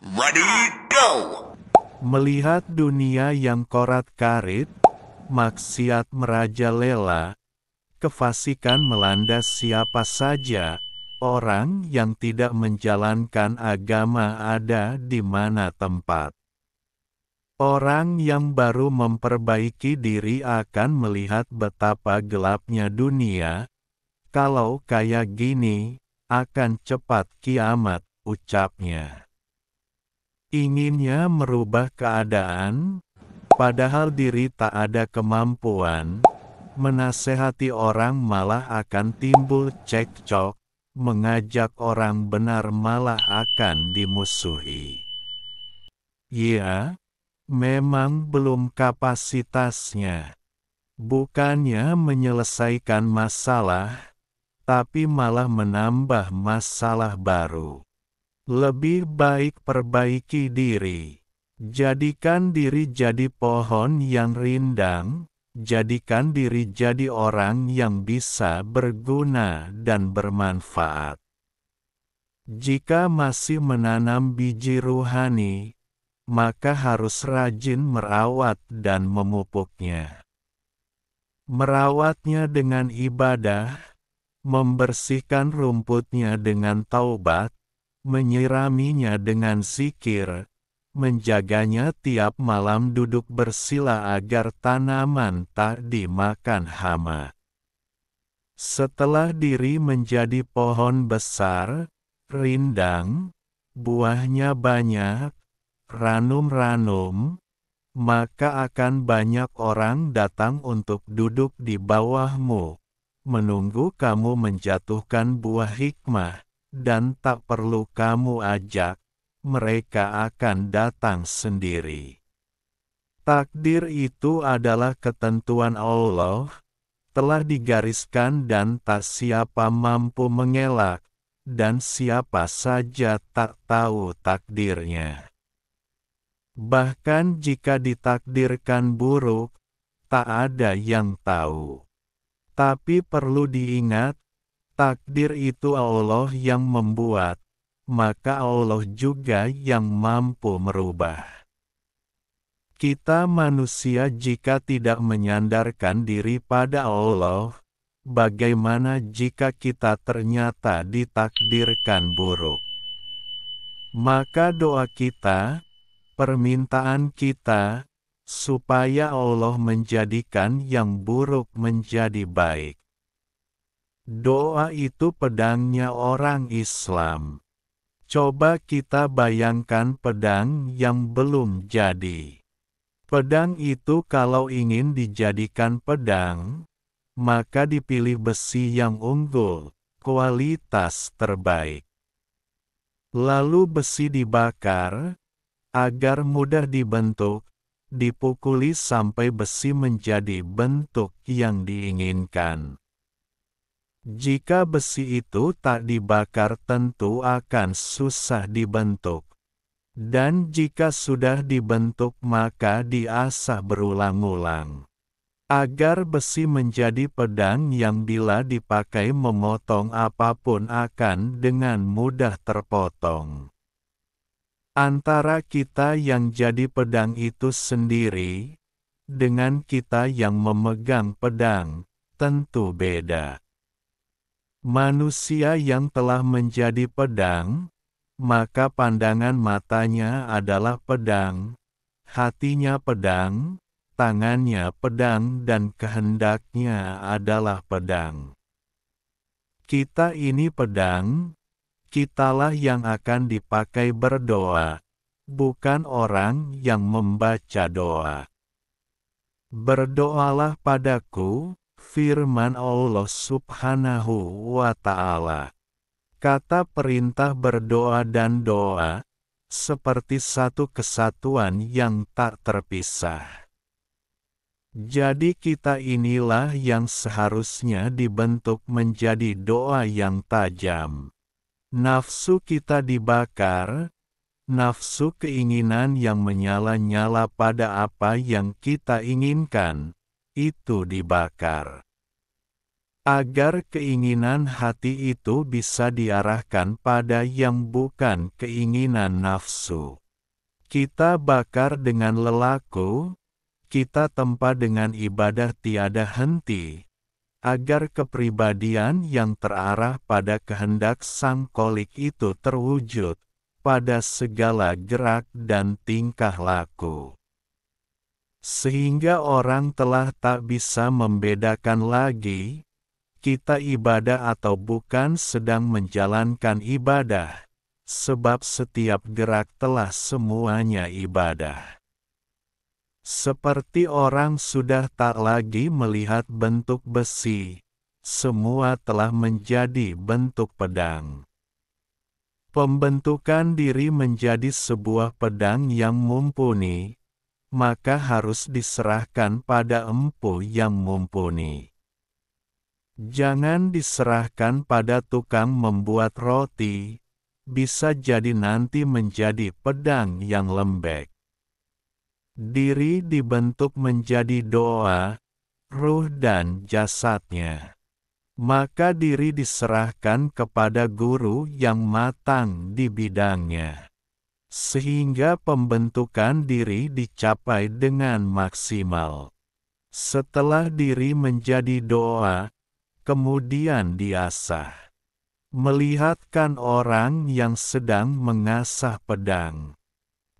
Ready, go! Melihat dunia yang korat-karit, maksiat merajalela, kefasikan melanda siapa saja, orang yang tidak menjalankan agama ada di mana tempat. Orang yang baru memperbaiki diri akan melihat betapa gelapnya dunia. Kalau kayak gini, akan cepat kiamat, ucapnya. Inginnya merubah keadaan, padahal diri tak ada kemampuan. Menasehati orang malah akan timbul cekcok, mengajak orang benar malah akan dimusuhi. Ya, memang belum kapasitasnya. Bukannya menyelesaikan masalah, tapi malah menambah masalah baru. Lebih baik perbaiki diri. Jadikan diri jadi pohon yang rindang, jadikan diri jadi orang yang bisa berguna dan bermanfaat. Jika masih menanam biji ruhani, maka harus rajin merawat dan memupuknya. Merawatnya dengan ibadah, membersihkan rumputnya dengan taubat, menyiraminya dengan zikir, menjaganya tiap malam duduk bersila agar tanaman tak dimakan hama. Setelah diri menjadi pohon besar, rindang, buahnya banyak, ranum-ranum, maka akan banyak orang datang untuk duduk di bawahmu, menunggu kamu menjatuhkan buah hikmah, dan tak perlu kamu ajak, mereka akan datang sendiri. Takdir itu adalah ketentuan Allah, telah digariskan dan tak siapa mampu mengelak, dan siapa saja tak tahu takdirnya. Bahkan jika ditakdirkan buruk, tak ada yang tahu. Tapi perlu diingat, takdir itu Allah yang membuat, maka Allah juga yang mampu merubah. Kita manusia jika tidak menyandarkan diri pada Allah, bagaimana jika kita ternyata ditakdirkan buruk? Maka doa kita, permintaan kita, supaya Allah menjadikan yang buruk menjadi baik. Doa itu pedangnya orang Islam. Coba kita bayangkan pedang yang belum jadi. Pedang itu kalau ingin dijadikan pedang, maka dipilih besi yang unggul, kualitas terbaik. Lalu besi dibakar, agar mudah dibentuk, dipukuli sampai besi menjadi bentuk yang diinginkan. Jika besi itu tak dibakar tentu akan susah dibentuk. Dan jika sudah dibentuk maka diasah berulang-ulang. Agar besi menjadi pedang yang bila dipakai memotong apapun akan dengan mudah terpotong. Antara kita yang jadi pedang itu sendiri, dengan kita yang memegang pedang, tentu beda. Manusia yang telah menjadi pedang, maka pandangan matanya adalah pedang, hatinya pedang, tangannya pedang dan kehendaknya adalah pedang. Kita ini pedang, kitalah yang akan dipakai berdoa, bukan orang yang membaca doa. Berdoalah padaku, firman Allah Subhanahu wa Ta'ala. Kata perintah berdoa dan doa, seperti satu kesatuan yang tak terpisah. Jadi kita inilah yang seharusnya dibentuk menjadi doa yang tajam. Nafsu kita dibakar, nafsu keinginan yang menyala-nyala pada apa yang kita inginkan, itu dibakar. agar keinginan hati itu bisa diarahkan pada yang bukan keinginan nafsu. Kita bakar dengan lelaku, kita tempa dengan ibadah tiada henti, agar kepribadian yang terarah pada kehendak Sang Kholik itu terwujud pada segala gerak dan tingkah laku. Sehingga orang telah tak bisa membedakan lagi, kita ibadah atau bukan sedang menjalankan ibadah, sebab setiap gerak telah semuanya ibadah. Seperti orang sudah tak lagi melihat bentuk besi, semua telah menjadi bentuk pedang. Pembentukan diri menjadi sebuah pedang yang mumpuni, maka harus diserahkan pada empu yang mumpuni. Jangan diserahkan pada tukang membuat roti, bisa jadi nanti menjadi pedang yang lembek. Diri dibentuk menjadi doa, ruh dan jasadnya. Maka diri diserahkan kepada guru yang matang di bidangnya. Sehingga pembentukan diri dicapai dengan maksimal. Setelah diri menjadi doa, kemudian diasah. Melihatkan orang yang sedang mengasah pedang.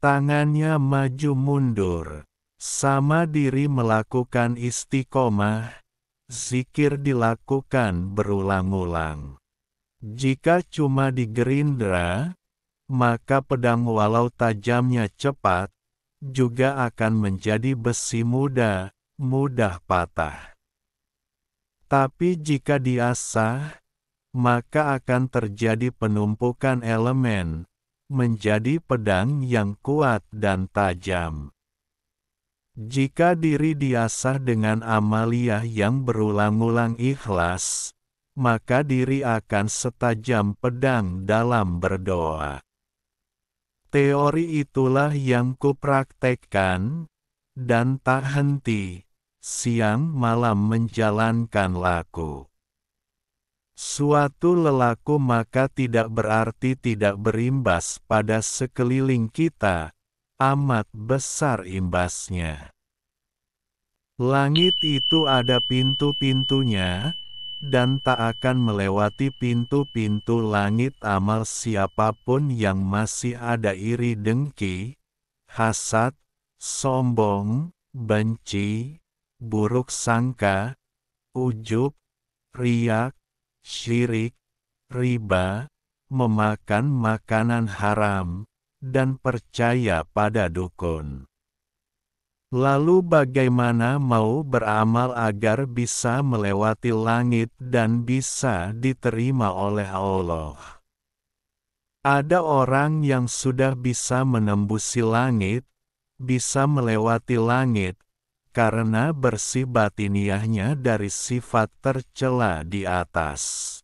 Tangannya maju mundur. Sama diri melakukan istiqomah. Zikir dilakukan berulang-ulang. Jika cuma digerindra, maka pedang walau tajamnya cepat, juga akan menjadi besi mudah patah. Tapi jika diasah, maka akan terjadi penumpukan elemen, menjadi pedang yang kuat dan tajam. Jika diri diasah dengan amaliyah yang berulang-ulang ikhlas, maka diri akan setajam pedang dalam berdoa. Teori itulah yang kupraktekkan, dan tak henti, siang malam menjalankan laku. Suatu lelaku maka tidak berarti tidak berimbas pada sekeliling kita, amat besar imbasnya. Langit itu ada pintu-pintunya, dan tak akan melewati pintu-pintu langit amal siapapun yang masih ada iri dengki, hasad, sombong, benci, buruk sangka, ujub, riak, syirik, riba, memakan makanan haram, dan percaya pada dukun. Lalu bagaimana mau beramal agar bisa melewati langit dan bisa diterima oleh Allah? Ada orang yang sudah bisa menembusi langit, bisa melewati langit, karena bersih batiniahnya dari sifat tercela di atas.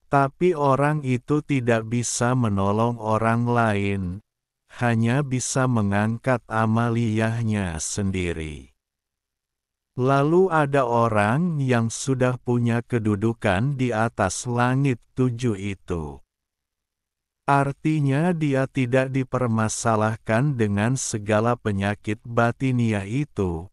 Tapi orang itu tidak bisa menolong orang lain, hanya bisa mengangkat amaliyahnya sendiri. Lalu ada orang yang sudah punya kedudukan di atas langit 7 itu. Artinya dia tidak dipermasalahkan dengan segala penyakit batiniah itu,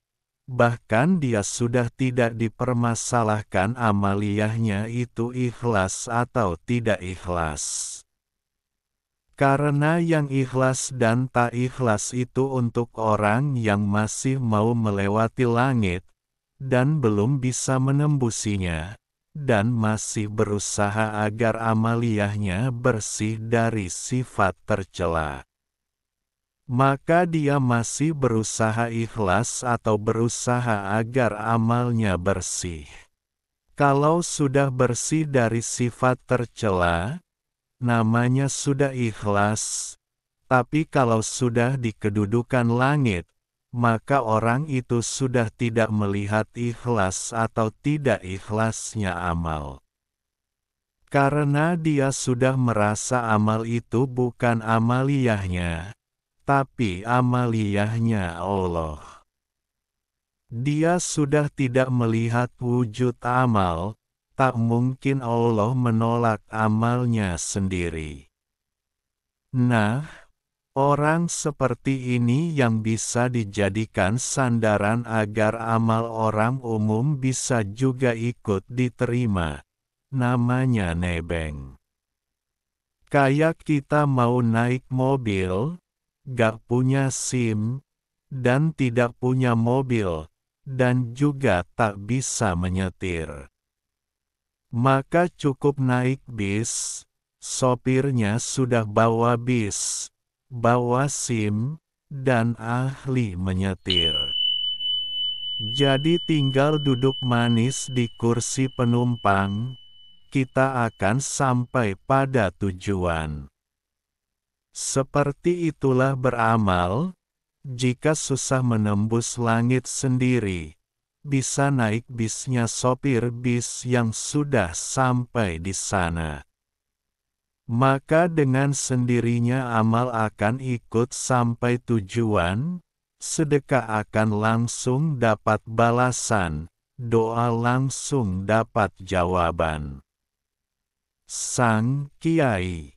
bahkan dia sudah tidak dipermasalahkan amaliyahnya itu ikhlas atau tidak ikhlas. Karena yang ikhlas dan tak ikhlas itu untuk orang yang masih mau melewati langit, dan belum bisa menembusinya, dan masih berusaha agar amaliyahnya bersih dari sifat tercela. Maka dia masih berusaha ikhlas atau berusaha agar amalnya bersih. Kalau sudah bersih dari sifat tercela, namanya sudah ikhlas. Tapi kalau sudah di kedudukan langit, maka orang itu sudah tidak melihat ikhlas atau tidak ikhlasnya amal. Karena dia sudah merasa amal itu bukan amaliyahnya, tapi amaliyahnya Allah. Dia sudah tidak melihat wujud amal, tak mungkin Allah menolak amalnya sendiri. Nah, orang seperti ini yang bisa dijadikan sandaran agar amal orang umum bisa juga ikut diterima. Namanya nebeng. Kayak kita mau naik mobil, gak punya SIM, dan tidak punya mobil, dan juga tak bisa menyetir. Maka cukup naik bis, sopirnya sudah bawa bis, bawa SIM, dan ahli menyetir. Jadi tinggal duduk manis di kursi penumpang, kita akan sampai pada tujuan. Seperti itulah beramal, jika susah menembus langit sendiri, bisa naik bisnya sopir bis yang sudah sampai di sana. Maka dengan sendirinya amal akan ikut sampai tujuan, sedekah akan langsung dapat balasan, doa langsung dapat jawaban. Sang Kiai